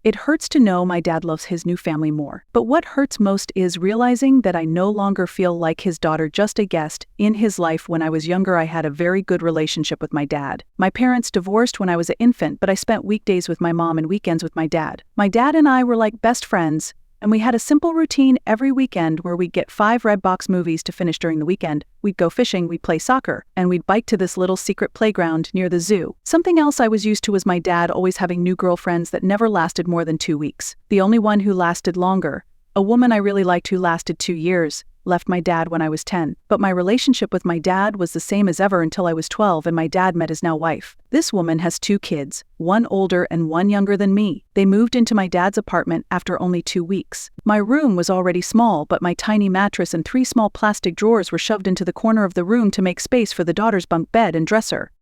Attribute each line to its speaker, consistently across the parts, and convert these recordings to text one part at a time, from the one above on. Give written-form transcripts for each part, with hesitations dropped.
Speaker 1: It hurts to know my dad loves his new family more. But what hurts most is realizing that I no longer feel like his daughter, just a guest in his life. When I was younger, I had a very good relationship with my dad. My parents divorced when I was an infant, but I spent weekdays with my mom and weekends with my dad. My dad and I were like best friends, and we had a simple routine every weekend where we'd get 5 Redbox movies to finish during the weekend. We'd go fishing, we'd play soccer, and we'd bike to this little secret playground near the zoo. Something else I was used to was my dad always having new girlfriends that never lasted more than 2 weeks. The only one who lasted longer, a woman I really liked who lasted 2 years, left my dad when I was 10. But my relationship with my dad was the same as ever until I was 12 and my dad met his now wife. This woman has 2 kids, one older and one younger than me. They moved into my dad's apartment after only 2 weeks. My room was already small, but my tiny mattress and 3 small plastic drawers were shoved into the corner of the room to make space for the daughter's bunk bed and dresser.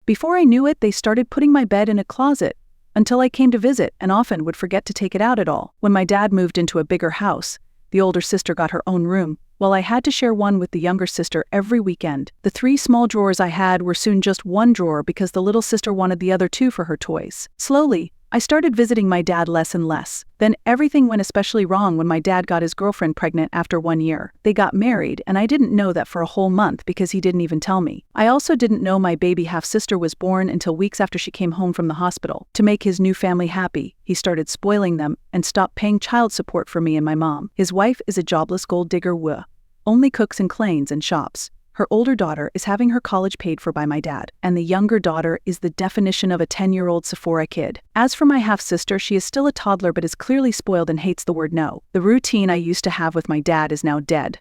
Speaker 1: Before I knew it, they started putting my bed in a closet, until I came to visit and often would forget to take it out at all. When my dad moved into a bigger house, the older sister got her own room, while I had to share one with the younger sister every weekend. The 3 small drawers I had were soon just 1 drawer because the little sister wanted the other 2 for her toys. Slowly, I started visiting my dad less and less. Then everything went especially wrong when my dad got his girlfriend pregnant after 1 year. They got married, and I didn't know that for a whole month because he didn't even tell me. I also didn't know my baby half-sister was born until weeks after she came home from the hospital. To make his new family happy, he started spoiling them and stopped paying child support for me and my mom. His wife is a jobless gold digger who only cooks and cleans and shops. Her older daughter is having her college paid for by my dad, and the younger daughter is the definition of a 10-year-old Sephora kid. As for my half-sister, she is still a toddler but is clearly spoiled and hates the word no. The routine I used to have with my dad is now dead.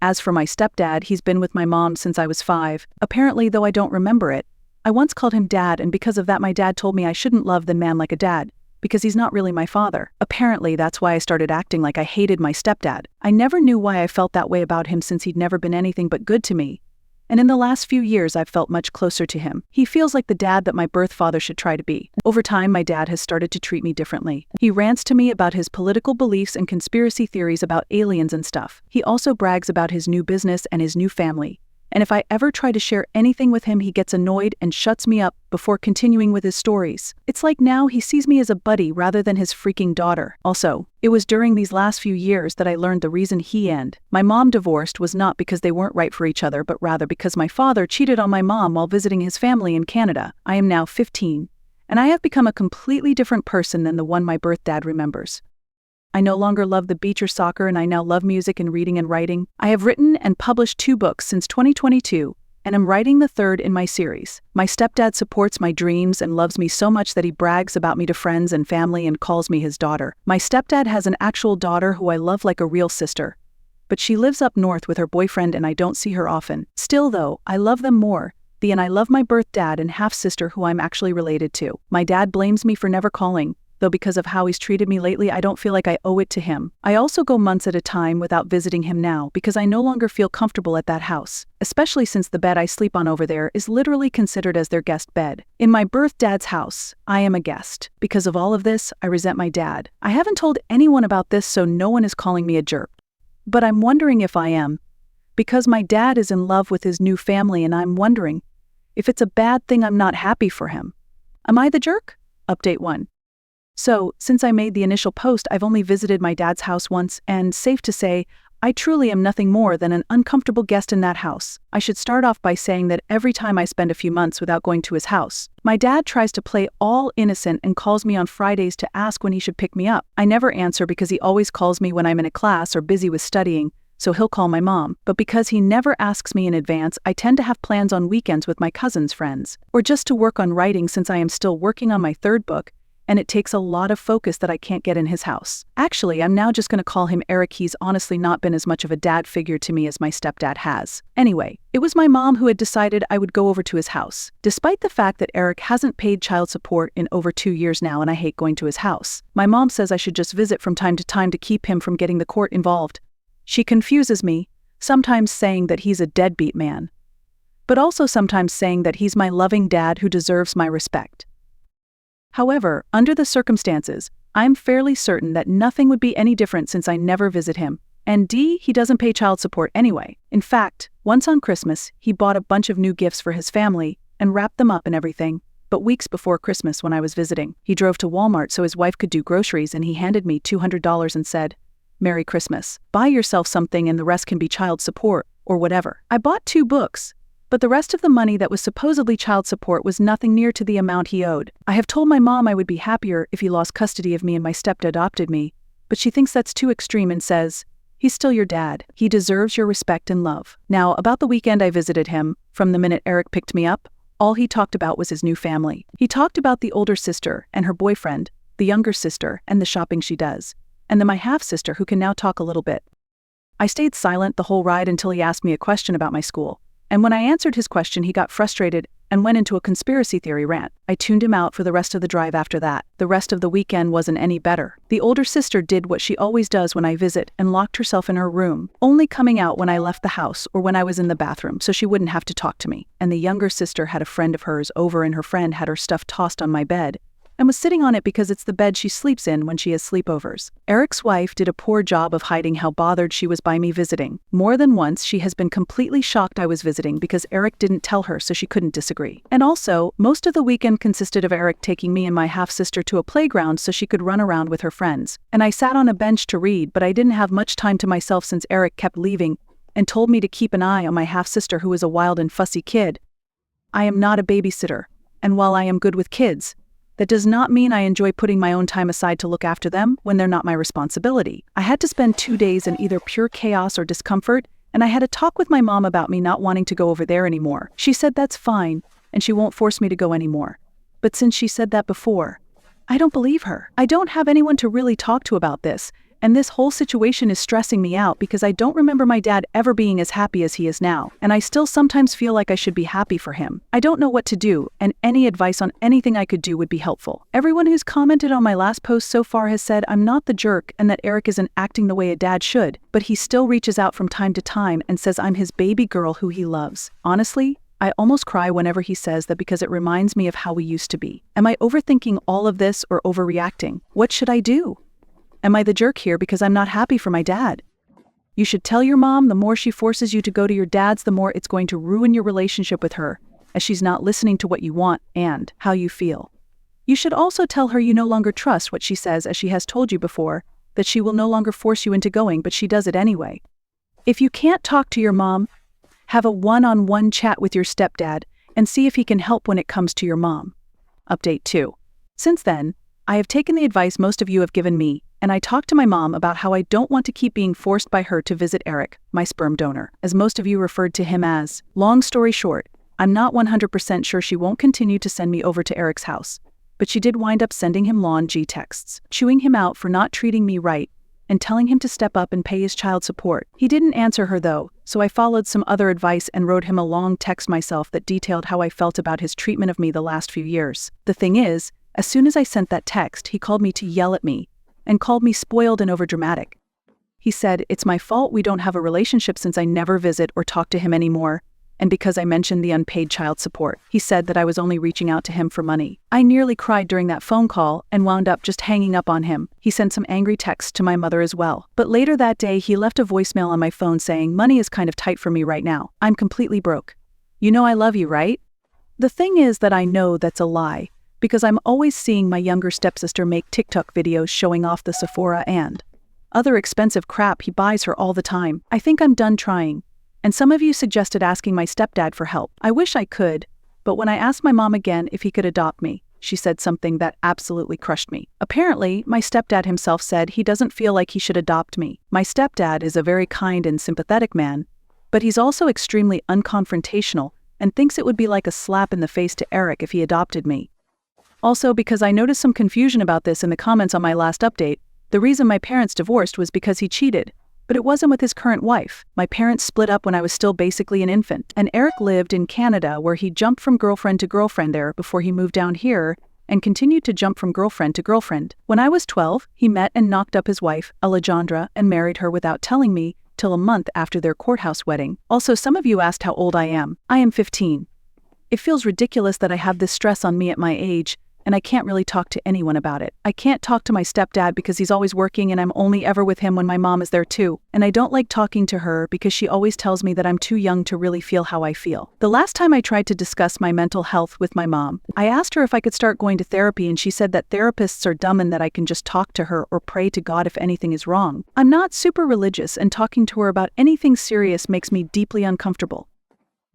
Speaker 1: As for my stepdad, he's been with my mom since I was 5. Apparently, though I don't remember it, I once called him dad, and because of that my dad told me I shouldn't love the man like a dad, because he's not really my father. Apparently, that's why I started acting like I hated my stepdad. I never knew why I felt that way about him since he'd never been anything but good to me. And in the last few years, I've felt much closer to him. He feels like the dad that my birth father should try to be. Over time, my dad has started to treat me differently. He rants to me about his political beliefs and conspiracy theories about aliens and stuff. He also brags about his new business and his new family. And if I ever try to share anything with him, he gets annoyed and shuts me up before continuing with his stories. It's like now he sees me as a buddy rather than his freaking daughter. Also, it was during these last few years that I learned the reason he and my mom divorced was not because they weren't right for each other, but rather because my father cheated on my mom while visiting his family in Canada. I am now 15, and I have become a completely different person than the one my birth dad remembers. I no longer love the beach or soccer, and I now love music and reading and writing. I have written and published 2 books since 2022, and am writing the 3rd in my series. My stepdad supports my dreams and loves me so much that he brags about me to friends and family and calls me his daughter. My stepdad has an actual daughter who I love like a real sister, but she lives up north with her boyfriend and I don't see her often. Still though, I love them more. And I love my birth dad and half-sister who I'm actually related to. My dad blames me for never calling, though because of how he's treated me lately, I don't feel like I owe it to him. I also go months at a time without visiting him now because I no longer feel comfortable at that house, especially since the bed I sleep on over there is literally considered as their guest bed. In my birth dad's house, I am a guest. Because of all of this, I resent my dad. I haven't told anyone about this, so no one is calling me a jerk. But I'm wondering if I am, because my dad is in love with his new family and I'm wondering if it's a bad thing I'm not happy for him. Am I the jerk? Update 1. So, since I made the initial post, I've only visited my dad's house once, and safe to say, I truly am nothing more than an uncomfortable guest in that house. I should start off by saying that every time I spend a few months without going to his house, my dad tries to play all innocent and calls me on Fridays to ask when he should pick me up. I never answer because he always calls me when I'm in a class or busy with studying, so he'll call my mom. But because he never asks me in advance, I tend to have plans on weekends with my cousin's friends, or just to work on writing since I am still working on my 3rd book, and it takes a lot of focus that I can't get in his house. Actually, I'm now just going to call him Eric. He's honestly not been as much of a dad figure to me as my stepdad has. Anyway, it was my mom who had decided I would go over to his house. Despite the fact that Eric hasn't paid child support in over 2 years now and I hate going to his house, my mom says I should just visit from time to time to keep him from getting the court involved. She confuses me, sometimes saying that he's a deadbeat man, but also sometimes saying that he's my loving dad who deserves my respect. However, under the circumstances, I'm fairly certain that nothing would be any different since I never visit him. And he doesn't pay child support anyway. In fact, once on Christmas, he bought a bunch of new gifts for his family and wrapped them up and everything. but weeks before Christmas when I was visiting. He drove to Walmart so his wife could do groceries and he handed me $200 and said, "Merry Christmas. Buy yourself something and the rest can be child support, or whatever." I bought 2 books, but the rest of the money that was supposedly child support was nothing near to the amount he owed. I have told my mom I would be happier if he lost custody of me and my stepdad adopted me, but she thinks that's too extreme and says, "He's still your dad. He deserves your respect and love." Now, about the weekend I visited him, from the minute Eric picked me up, all he talked about was his new family. He talked about the older sister and her boyfriend, the younger sister and the shopping she does, and then my half-sister who can now talk a little bit. I stayed silent the whole ride until he asked me a question about my school, and when I answered his question he got frustrated and went into a conspiracy theory rant. I tuned him out for the rest of the drive after that. The rest of the weekend wasn't any better. The older sister did what she always does when I visit and locked herself in her room, only coming out when I left the house or when I was in the bathroom so she wouldn't have to talk to me. And the younger sister had a friend of hers over and her friend had her stuff tossed on my bed and was sitting on it because it's the bed she sleeps in when she has sleepovers. Eric's wife did a poor job of hiding how bothered she was by me visiting. More than once she has been completely shocked I was visiting because Eric didn't tell her so she couldn't disagree. And also, most of the weekend consisted of Eric taking me and my half-sister to a playground so she could run around with her friends. And I sat on a bench to read, but I didn't have much time to myself since Eric kept leaving and told me to keep an eye on my half-sister who is a wild and fussy kid. I am not a babysitter, and while I am good with kids, that does not mean I enjoy putting my own time aside to look after them when they're not my responsibility. I had to spend 2 days in either pure chaos or discomfort, and I had a talk with my mom about me not wanting to go over there anymore. She said that's fine, and she won't force me to go anymore. But since she said that before, I don't believe her. I don't have anyone to really talk to about this, and this whole situation is stressing me out because I don't remember my dad ever being as happy as he is now, and I still sometimes feel like I should be happy for him. I don't know what to do, and any advice on anything I could do would be helpful. Everyone who's commented on my last post so far has said I'm not the jerk and that Eric isn't acting the way a dad should, but he still reaches out from time to time and says I'm his baby girl who he loves. Honestly, I almost cry whenever he says that because it reminds me of how we used to be. Am I overthinking all of this or overreacting? What should I do? Am I the jerk here because I'm not happy for my dad? You should tell your mom the more she forces you to go to your dad's, the more it's going to ruin your relationship with her, as she's not listening to what you want and how you feel. You should also tell her you no longer trust what she says, as she has told you before, that she will no longer force you into going, but she does it anyway. If you can't talk to your mom, have a one-on-one chat with your stepdad and see if he can help when it comes to your mom. Update 2. Since then, I have taken the advice most of you have given me, and I talked to my mom about how I don't want to keep being forced by her to visit Eric, my sperm donor, as most of you referred to him as. Long story short, I'm not 100% sure she won't continue to send me over to Eric's house, but she did wind up sending him long texts, chewing him out for not treating me right, and telling him to step up and pay his child support. He didn't answer her though, so I followed some other advice and wrote him a long text myself that detailed how I felt about his treatment of me the last few years. The thing is, as soon as I sent that text, he called me to yell at me, and called me spoiled and overdramatic. He said, it's my fault we don't have a relationship since I never visit or talk to him anymore, and because I mentioned the unpaid child support. He said that I was only reaching out to him for money. I nearly cried during that phone call and wound up just hanging up on him. He sent some angry texts to my mother as well. But later that day he left a voicemail on my phone saying, money is kind of tight for me right now. I'm completely broke. You know I love you, right? The thing is that I know that's a lie, because I'm always seeing my younger stepsister make TikTok videos showing off the Sephora and other expensive crap he buys her all the time. I think I'm done trying. And some of you suggested asking my stepdad for help. I wish I could, but when I asked my mom again if he could adopt me, she said something that absolutely crushed me. Apparently, my stepdad himself said he doesn't feel like he should adopt me. My stepdad is a very kind and sympathetic man, but he's also extremely unconfrontational and thinks it would be like a slap in the face to Eric if he adopted me. Also, because I noticed some confusion about this in the comments on my last update, the reason my parents divorced was because he cheated, but it wasn't with his current wife. My parents split up when I was still basically an infant, and Eric lived in Canada where he jumped from girlfriend to girlfriend there before he moved down here and continued to jump from girlfriend to girlfriend. When I was 12, he met and knocked up his wife, Alejandra, and married her without telling me till a month after their courthouse wedding. Also, some of you asked how old I am. I am 15. It feels ridiculous that I have this stress on me at my age, and I can't really talk to anyone about it. I can't talk to my stepdad because he's always working and I'm only ever with him when my mom is there too. And I don't like talking to her because she always tells me that I'm too young to really feel how I feel. The last time I tried to discuss my mental health with my mom, I asked her if I could start going to therapy, and she said that therapists are dumb and that I can just talk to her or pray to God if anything is wrong. I'm not super religious, and talking to her about anything serious makes me deeply uncomfortable.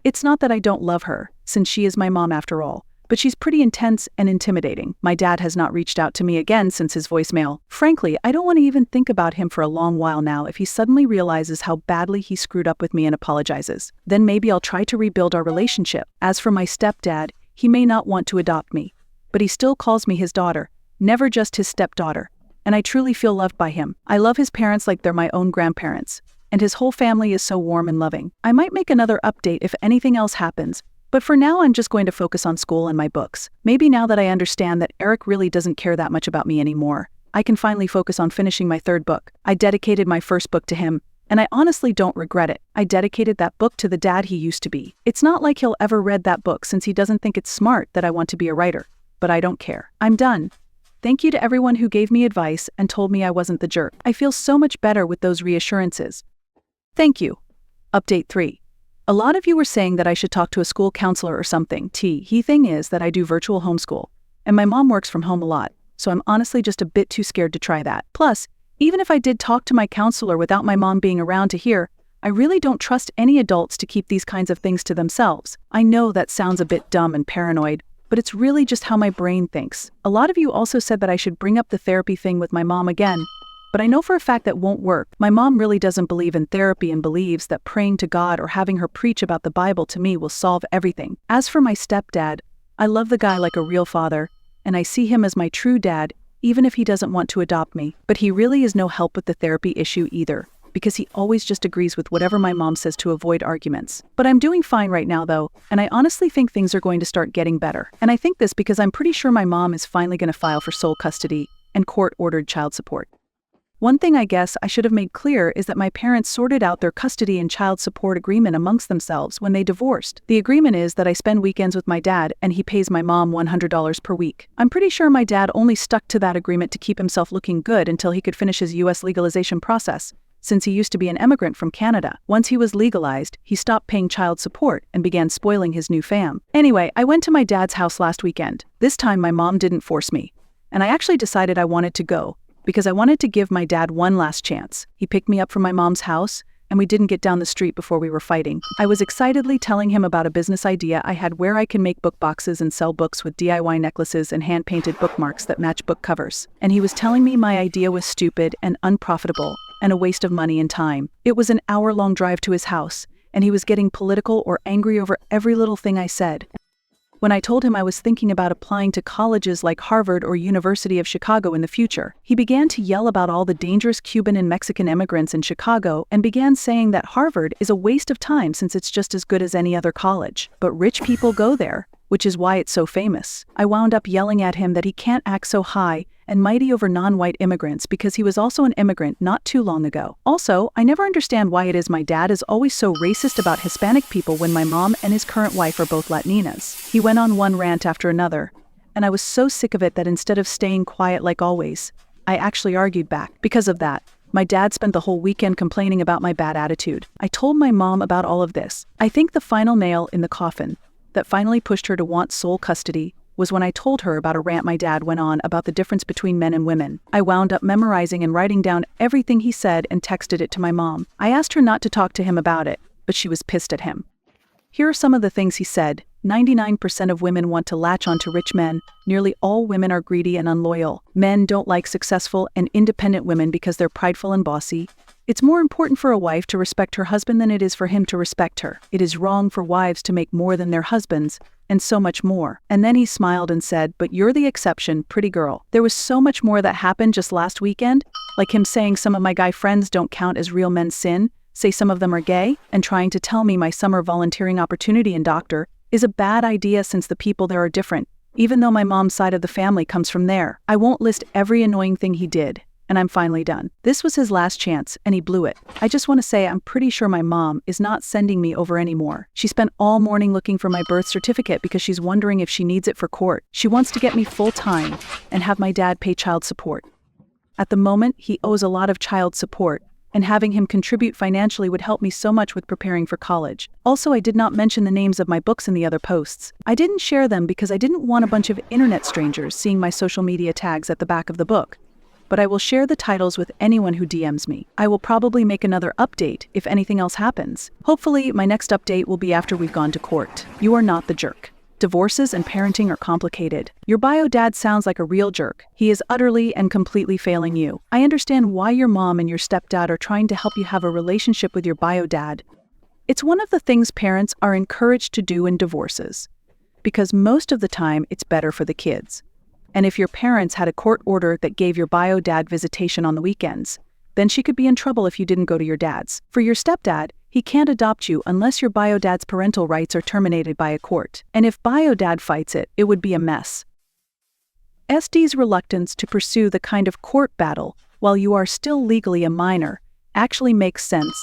Speaker 1: It's not that I don't love her, since she is my mom after all, but she's pretty intense and intimidating. My dad has not reached out to me again since his voicemail. Frankly, I don't want to even think about him for a long while now. If he suddenly realizes how badly he screwed up with me and apologizes, then maybe I'll try to rebuild our relationship. As for my stepdad, he may not want to adopt me, but he still calls me his daughter, never just his stepdaughter, and I truly feel loved by him. I love his parents like they're my own grandparents, and his whole family is so warm and loving. I might make another update if anything else happens, but for now I'm just going to focus on school and my books. Maybe now that I understand that Eric really doesn't care that much about me anymore, I can finally focus on finishing my third book. I dedicated my first book to him, and I honestly don't regret it. I dedicated that book to the dad he used to be. It's not like he'll ever read that book since he doesn't think it's smart that I want to be a writer, but I don't care. I'm done. Thank you to everyone who gave me advice and told me I wasn't the jerk. I feel so much better with those reassurances. Thank you. Update 3. A lot of you were saying that I should talk to a school counselor or something. He thing is that I do virtual homeschool, and my mom works from home a lot, so I'm honestly just a bit too scared to try that. Plus, even if I did talk to my counselor without my mom being around to hear, I really don't trust any adults to keep these kinds of things to themselves. I know that sounds a bit dumb and paranoid, but it's really just how my brain thinks. A lot of you also said that I should bring up the therapy thing with my mom again, but I know for a fact that won't work. My mom really doesn't believe in therapy and believes that praying to God or having her preach about the Bible to me will solve everything. As for my stepdad, I love the guy like a real father, and I see him as my true dad, even if he doesn't want to adopt me. But he really is no help with the therapy issue either, because he always just agrees with whatever my mom says to avoid arguments. But I'm doing fine right now though, and I honestly think things are going to start getting better. And I think this because I'm pretty sure my mom is finally going to file for sole custody and court-ordered child support. One thing I guess I should have made clear is that my parents sorted out their custody and child support agreement amongst themselves when they divorced. The agreement is that I spend weekends with my dad and he pays my mom $100 per week. I'm pretty sure my dad only stuck to that agreement to keep himself looking good until he could finish his US legalization process, since he used to be an immigrant from Canada. Once he was legalized, he stopped paying child support and began spoiling his new fam. Anyway, I went to my dad's house last weekend. This time my mom didn't force me, and I actually decided I wanted to go, because I wanted to give my dad one last chance. He picked me up from my mom's house, and we didn't get down the street before we were fighting. I was excitedly telling him about a business idea I had where I can make book boxes and sell books with DIY necklaces and hand-painted bookmarks that match book covers. And he was telling me my idea was stupid and unprofitable and a waste of money and time. It was an hour-long drive to his house, and he was getting political or angry over every little thing I said. When I told him I was thinking about applying to colleges like Harvard or University of Chicago in the future, he began to yell about all the dangerous Cuban and Mexican immigrants in Chicago and began saying that Harvard is a waste of time since it's just as good as any other college. But rich people go there, which is why it's so famous. I wound up yelling at him that he can't act so high and mighty over non-white immigrants because he was also an immigrant not too long ago. Also, I never understand why it is my dad is always so racist about Hispanic people when my mom and his current wife are both Latinas. He went on one rant after another, and I was so sick of it that instead of staying quiet like always, I actually argued back. Because of that, my dad spent the whole weekend complaining about my bad attitude. I told my mom about all of this. I think the final nail in the coffin that finally pushed her to want sole custody was when I told her about a rant my dad went on about the difference between men and women. I wound up memorizing and writing down everything he said and texted it to my mom. I asked her not to talk to him about it, but she was pissed at him. Here are some of the things he said. 99% of women want to latch onto rich men. Nearly all women are greedy and unloyal. Men don't like successful and independent women because they're prideful and bossy. It's more important for a wife to respect her husband than it is for him to respect her. It is wrong for wives to make more than their husbands, and so much more. And then he smiled and said, "But you're the exception, pretty girl." There was so much more that happened just last weekend, like him saying some of my guy friends don't count as real men's sin, say some of them are gay, and trying to tell me my summer volunteering opportunity in doctor is a bad idea since the people there are different, even though my mom's side of the family comes from there. I won't list every annoying thing he did, and I'm finally done. This was his last chance, and he blew it. I just want to say I'm pretty sure my mom is not sending me over anymore. She spent all morning looking for my birth certificate because she's wondering if she needs it for court. She wants to get me full-time and have my dad pay child support. At the moment, he owes a lot of child support, and having him contribute financially would help me so much with preparing for college. Also, I did not mention the names of my books in the other posts. I didn't share them because I didn't want a bunch of internet strangers seeing my social media tags at the back of the book. But I will share the titles with anyone who DMs me. I will probably make another update if anything else happens. Hopefully, my next update will be after we've gone to court. You are not the jerk. Divorces and parenting are complicated. Your bio dad sounds like a real jerk. He is utterly and completely failing you. I understand why your mom and your stepdad are trying to help you have a relationship with your bio dad. It's one of the things parents are encouraged to do in divorces, because most of the time it's better for the kids. And if your parents had a court order that gave your bio dad visitation on the weekends, then she could be in trouble if you didn't go to your dad's. For your stepdad, he can't adopt you unless your bio dad's parental rights are terminated by a court. And if bio dad fights it, it would be a mess. SD's reluctance to pursue the kind of court battle while you are still legally a minor actually makes sense,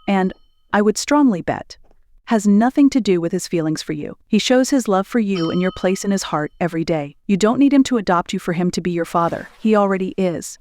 Speaker 1: and, I would strongly bet, has nothing to do with his feelings for you. He shows his love for you and your place in his heart every day. You don't need him to adopt you for him to be your father. He already is.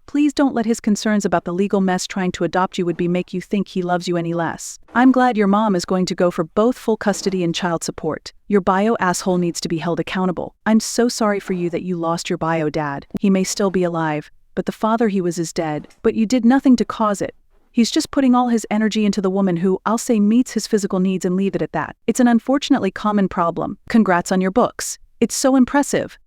Speaker 1: Please don't let his concerns about the legal mess trying to adopt you would be make you think he loves you any less. I'm glad your mom is going to go for both full custody and child support. Your bio asshole needs to be held accountable. I'm so sorry for you that you lost your bio dad. He may still be alive, but the father he was is dead. But you did nothing to cause it. He's just putting all his energy into the woman who, I'll say, meets his physical needs and leave it at that. It's an unfortunately common problem. Congrats on your books. It's so impressive.